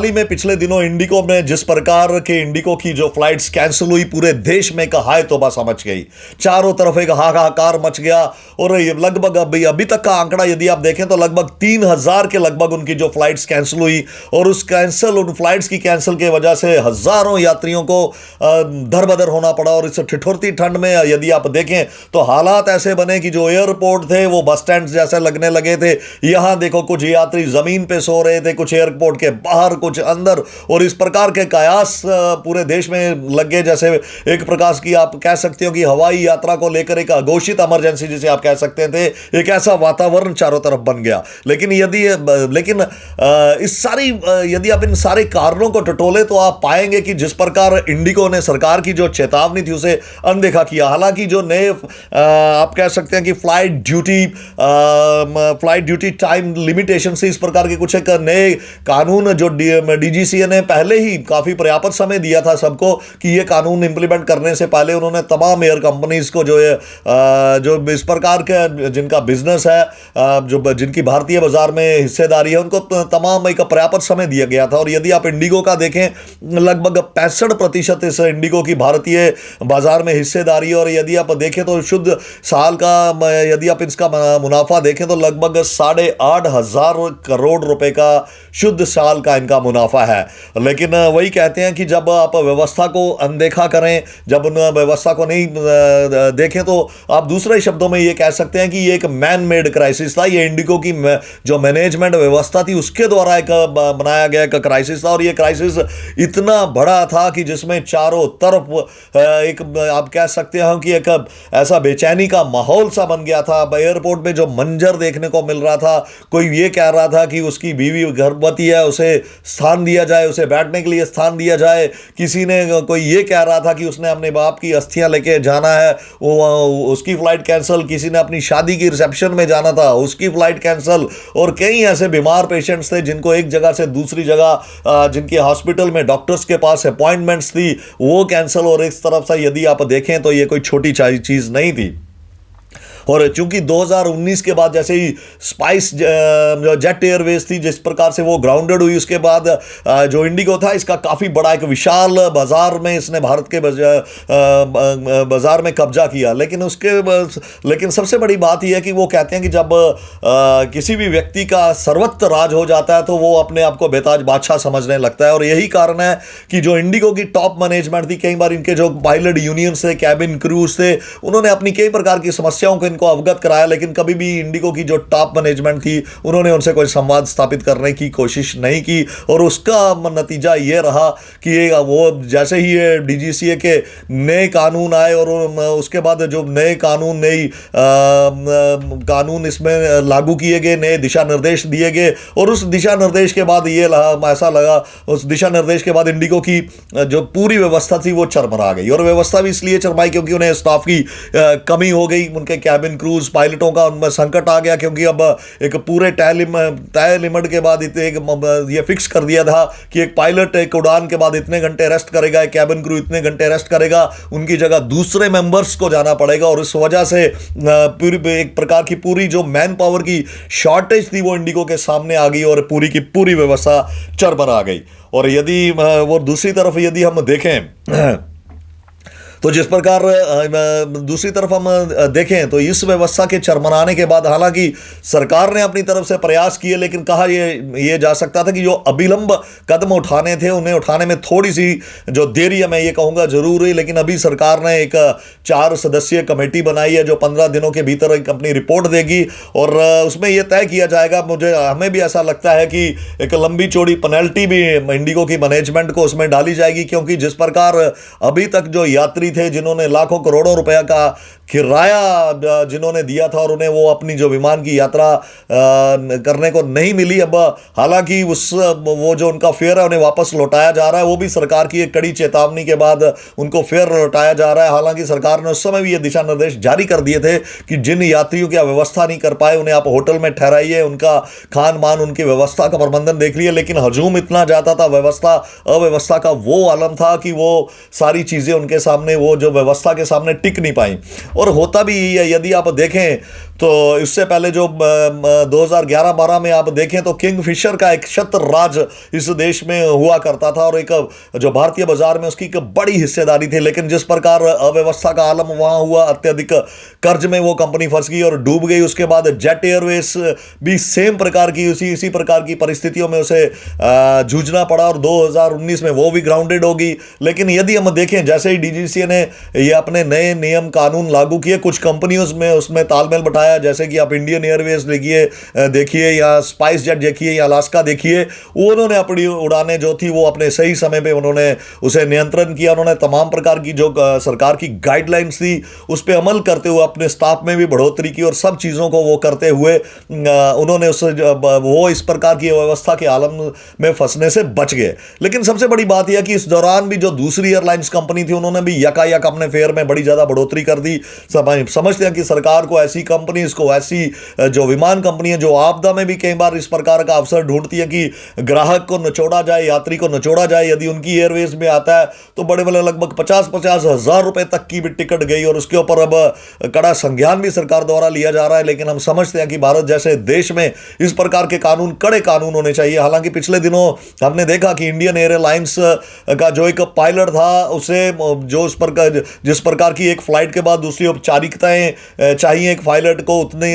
हाल ही में पिछले दिनों इंडिगो में जिस प्रकार के इंडिगो की जो फ्लाइट्स कैंसिल हुई, पूरे देश में एक हाय तौबा समझ गई। चारों तरफ एक हाहाकार मच गया और ये लगभग अभी तक का आंकड़ा यदि आप देखें तो लगभग 3000 के लगभग उनकी जो फ्लाइट्स कैंसिल हुई और उन फ्लाइट्स की कैंसिल के वजह से हजारों यात्रियों को दरबदर होना पड़ा। और इस ठिठुरती ठंड में यदि आप देखें तो हालात ऐसे बने कि जो एयरपोर्ट थे वो बस स्टैंड जैसे लगने लगे थे। यहां देखो कुछ यात्री जमीन पे सो रहे थे, कुछ एयरपोर्ट के बाहर, कुछ अंदर, और इस प्रकार के कयास पूरे देश में लग गए। जैसे एक प्रकार की आप कह सकते हो कि हवाई यात्रा को लेकर एक अघोषित इमरजेंसी जिसे आप कह सकते थे, एक ऐसा वातावरण चारों तरफ बन गया। लेकिन यदि आप इन सारे कारणों को टटोले तो आप पाएंगे कि जिस प्रकार इंडिगो ने सरकार की जो चेतावनी थी उसे अनदेखा किया। हालांकि जो नए आप कह सकते हैं कि फ्लाइट ड्यूटी टाइम लिमिटेशन से इस प्रकार के कुछ एक नए कानून जो डीजीसीए ने पहले ही काफी पर्याप्त समय दिया था सबको कि ये कानून इंप्लीमेंट करने से पहले उन्होंने तमाम एयर कंपनीज को जो इस प्रकार के जिनका बिजनेस है, जिनकी भारतीय बाजार में हिस्सेदारी है, उनको तमाम एक पर्याप्त समय दिया गया था। और यदि आप इंडिगो का देखें, लगभग 65% इस इंडिगो की भारतीय बाजार में हिस्सेदारी है। और यदि आप देखें तो शुद्ध साल का यदि आप इसका मुनाफा देखें तो लगभग 8,500 करोड़ रुपए का शुद्ध साल का इनका मुनाफा है। लेकिन वही कहते हैं कि जब आप व्यवस्था को अनदेखा करें, जब उन व्यवस्था को नहीं देखें, तो आप दूसरे शब्दों में ये कह सकते हैं कि ये एक मैन मेड क्राइसिस था। ये इंडिगो की जो मैनेजमेंट व्यवस्था थी उसके द्वारा एक बनाया गया एक क्राइसिस था। और ये क्राइसिस इतना बड़ा था कि जिसमें चारों तरफ एक आप कह सकते हैं कि एक ऐसा बेचैनी का माहौल सा बन गया था। एयरपोर्ट में जो मंजर देखने को मिल रहा था, कोई ये कह रहा था कि उसकी बीवी गर्भवती है, उसे स्थान दिया जाए, उसे बैठने के लिए स्थान दिया जाए। कोई ये कह रहा था कि उसने अपने बाप की अस्थियां लेके जाना है, उसकी फ्लाइट कैंसिल। किसी ने अपनी शादी की रिसेप्शन में जाना था, उसकी फ्लाइट कैंसिल। और कई ऐसे बीमार पेशेंट्स थे जिनको एक जगह से दूसरी जगह, जिनके हॉस्पिटल में डॉक्टर्स के पास अपॉइंटमेंट्स थी, वो कैंसिल। और इस तरफ से यदि आप देखें तो ये कोई छोटी चीज नहीं थी। और चूंकि 2019 के बाद जैसे ही स्पाइस जेट एयरवेज थी जिस प्रकार से वो ग्राउंडेड हुई, उसके बाद जो इंडिगो था इसका काफ़ी बड़ा एक विशाल बाजार में इसने भारत के बाजार में कब्जा किया। लेकिन सबसे बड़ी बात यह है कि वो कहते हैं कि जब किसी भी व्यक्ति का सर्वत्र राज हो जाता है तो वो अपने आप को बेताज बादशाह समझने लगता है। और यही कारण है कि जो इंडिगो की टॉप मैनेजमेंट थी, कई बार इनके जो पायलट यूनियन थे, कैबिन क्रूज थे, उन्होंने अपनी कई प्रकार की समस्याओं को इनको अवगत कराया। लेकिन कभी भी इंडिगो की जो टॉप मैनेजमेंट थी उन्होंने उनसे कोई संवाद स्थापित करने की कोशिश नहीं की। और उसका नतीजा ये रहा कि वो जैसे ही ये डीजीसीए के नए कानून आए और उसके बाद जो नए कानून इसमें लागू किए गए, नए दिशा निर्देश दिए गए, और उस दिशा निर्देश के बाद उस दिशा निर्देश के बाद इंडिगो की जो पूरी व्यवस्था थी वो चरमरा गई। और व्यवस्था भी इसलिए चरमराई क्योंकि उन्हें स्टाफ की कमी हो गई। उनके कैबिन क्रूज पायलटों का उनमें संकट आ गया क्योंकि अब एक पूरे तय लिमिट के बाद ये फिक्स कर दिया था कि एक पायलट एक उड़ान के बाद इतने घंटे रेस्ट करेगा, एक कैबिन क्रू इतने घंटे रेस्ट करेगा, उनकी जगह दूसरे मेंबर्स को जाना पड़ेगा। और इस वजह से एक प्रकार की पूरी जो मैन पावर की शॉर्टेज थी वो इंडिगो के सामने आ गई और पूरी की पूरी व्यवस्था चरमरा गई। और यदि वो दूसरी तरफ यदि हम देखें तो जिस प्रकार दूसरी तरफ हम देखें तो इस व्यवस्था के चरमराने के बाद हालांकि सरकार ने अपनी तरफ से प्रयास किए, लेकिन कहा ये जा सकता था कि जो अभिलंब कदम उठाने थे उन्हें उठाने में थोड़ी सी जो देरी है, मैं ये कहूँगा जरूर हुई। लेकिन अभी सरकार ने एक 4 सदस्यीय कमेटी बनाई है जो 15 दिनों के भीतर एक अपनी रिपोर्ट देगी और उसमें यह तय किया जाएगा। हमें भी ऐसा लगता है कि एक लंबी चौड़ी पेनल्टी भी इंडिगो की मैनेजमेंट को उसमें डाली जाएगी, क्योंकि जिस प्रकार अभी तक जो यात्री थे जिन्होंने लाखों करोड़ों रुपया का किराया जिन्होंने दिया था और उन्हें वो अपनी जो विमान की यात्रा करने को नहीं मिली, अब हालांकि वो जो उनका फेयर है उन्हें वापस लौटाया जा रहा है। वो भी सरकार की एक कड़ी चेतावनी के बाद उनको फेयर लौटाया जा रहा है। हालांकि सरकार ने उस समय भी ये दिशा निर्देश जारी कर दिए थे कि जिन यात्रियों की व्यवस्था नहीं कर पाए उन्हें आप होटल में ठहराइए, उनका खान मान उनकी व्यवस्था का प्रबंधन देख लिए। लेकिन हजूम इतना जाता था, अव्यवस्था का वो आलम था कि वो सारी चीजें उनके सामने, वो जो व्यवस्था के सामने टिक नहीं पाई। और होता भी है, यदि आप देखें तो इससे पहले जो 2011-12 में आप देखें तो किंगफिशर का एक छत्रराज इस देश में हुआ करता था और एक जो भारतीय बाजार में उसकी एक बड़ी हिस्सेदारी थी। लेकिन जिस प्रकार अव्यवस्था का आलम वहां हुआ, अत्यधिक कर्ज में वो कंपनी फंस गई और डूब गई। उसके बाद जेट एयरवेज भी सेम प्रकार की इसी प्रकार की परिस्थितियों में उसे जूझना पड़ा और 2019 में वो भी ग्राउंडेड होगी। लेकिन यदि हम देखें, जैसे ही डीजीसीए ने ये अपने नए नियम कानून लागू किए, कुछ कंपनियों में उसमें तालमेल बैठाया, जैसे कि आप इंडियन एयरवेज देखिए या स्पाइस जेट देखिए या अलास्का देखिए, उन्होंने अपनी उड़ानें जो थी वो अपने सही समय पे उन्होंने उसे नियंत्रण किया। उन्होंने तमाम प्रकार की जो सरकार की गाइडलाइंस थी उस पर अमल करते हुए अपने स्टाफ में भी बढ़ोतरी की और सब चीज़ों को वो करते हुए उन्होंने वो इस प्रकार की व्यवस्था के आलम में फंसने से बच गए। लेकिन सबसे बड़ी बात यह कि इस दौरान भी जो दूसरी एयरलाइंस कंपनी थी उन्होंने भी यकायक अपने फेयर में बड़ी ज़्यादा बढ़ोतरी कर दी। समझते हैं कि सरकार को ऐसी कंपनीज को, ऐसी जो विमान कंपनी है जो आपदा में भी कई बार इस प्रकार का अवसर ढूंढती है कि ग्राहक को नचोड़ा जाए, यात्री को नचोड़ा जाए। यदि उनकी एयरवेज में आता है तो बड़े बड़े लगभग 50-50 हज़ार रुपए तक की भी टिकट गई और उसके ऊपर अब कड़ा संज्ञान भी सरकार द्वारा लिया जा रहा है। लेकिन हम समझते हैं कि भारत जैसे देश में इस प्रकार के कानून, कड़े कानून होने चाहिए। हालांकि पिछले दिनों हमने देखा कि इंडियन एयरलाइंस का जो एक पायलट था उसे जो जिस प्रकार की एक फ्लाइट के बाद दूसरी औपचारिकताएं चाहिए एक पायलट को, उतने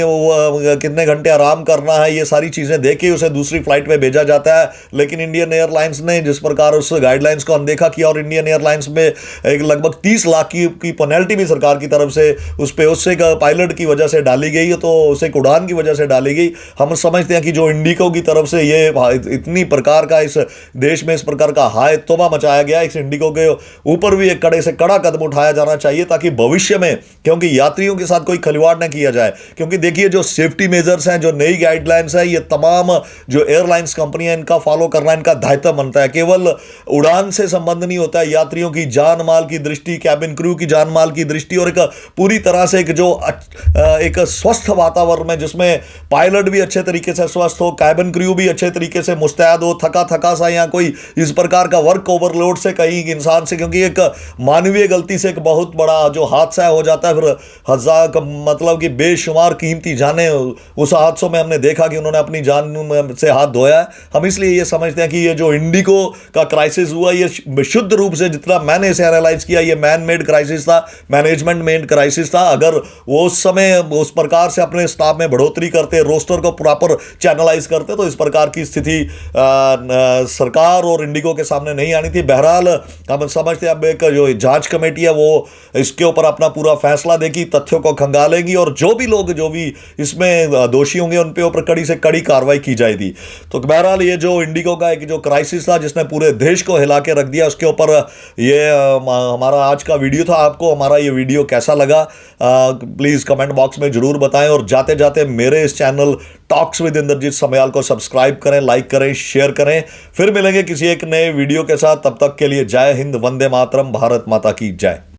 कितने घंटे आराम करना है, ये सारी चीज़ें देख के उसे दूसरी फ्लाइट में भेजा जाता है। लेकिन इंडियन एयरलाइंस ने जिस प्रकार उस गाइडलाइंस को अनदेखा किया और इंडियन एयरलाइंस में एक लगभग 30 लाख की पेनल्टी भी सरकार की तरफ से उस पे उससे पायलट की वजह से डाली गई, तो उसे उड़ान की वजह से डाली गई। हम समझते हैं कि जो इंडिगो की तरफ से ये इतनी प्रकार का इस देश में इस प्रकार का हाय तोबा मचाया गया, इस इंडिगो के ऊपर भी एक कड़े से कड़ा कदम उठाया जाना चाहिए ताकि भविष्य में, क्योंकि यात्रियों के साथ कोई खिलवाड़ न किया जाए। क्योंकि देखिए जो सेफ्टी मेजर्स हैं, जो नई गाइडलाइंस है, ये तमाम जो एयरलाइंस कंपनियां इनका फॉलो करना इनका दायित्व बनता है। केवल उड़ान से संबंध नहीं होता है, यात्रियों की जान माल की दृष्टि, कैबिन क्रू की जान माल की दृष्टि और एक पूरी तरह से एक स्वस्थ वातावरण में जिसमें पायलट भी अच्छे तरीके से स्वस्थ हो, कैबिन क्रू भी अच्छे तरीके से मुस्तैद हो, थका सा या कोई इस प्रकार का वर्क ओवरलोड से कहीं इंसान से, क्योंकि एक मानवीय गलती से एक बहुत बड़ा जो हादसा हो जाता है, फिर हजार मतलब कि बेशुमार कीमती जाने उस हादसों में हमने देखा कि उन्होंने अपनी जान से हाथ धोया है। हम इसलिए ये समझते हैं कि ये जो इंडिगो का क्राइसिस हुआ, ये शुद्ध रूप से, जितना मैंने इसे एनालाइज किया, ये मैन मेड क्राइसिस था, मैनेजमेंट मेड क्राइसिस था। अगर वो उस समय उस प्रकार से अपने स्टाफ में बढ़ोतरी करते, रोस्टर को प्रॉपर चैनलाइज करते, तो इस प्रकार की स्थिति सरकार और इंडिगो के सामने नहीं आनी थी। बहरहाल हम समझते हैं अब एक जो जांच कमेटी है वो इसके ऊपर अपना पूरा फैसला देगी, तथ्यों को खंगालेगी और जो भी लोग जो भी इसमें दोषी होंगे उन पे ऊपर कड़ी से कड़ी कार्रवाई की जाएगी। तो बहरहाल ये जो इंडिगो का एक जो क्राइसिस था जिसने पूरे देश को हिला के रख दिया, उसके ऊपर ये हमारा आज का वीडियो था। आपको हमारा ये वीडियो कैसा लगा प्लीज़ कमेंट बॉक्स में जरूर बताएं और जाते जाते मेरे इस channel talks with Indrajit Samyal को सब्सक्राइब करें, लाइक करें, शेयर करें। फिर मिलेंगे किसी एक नए वीडियो के साथ, तब तक के लिए जय हिंद, वंदे मातरम, भारत माता की जय।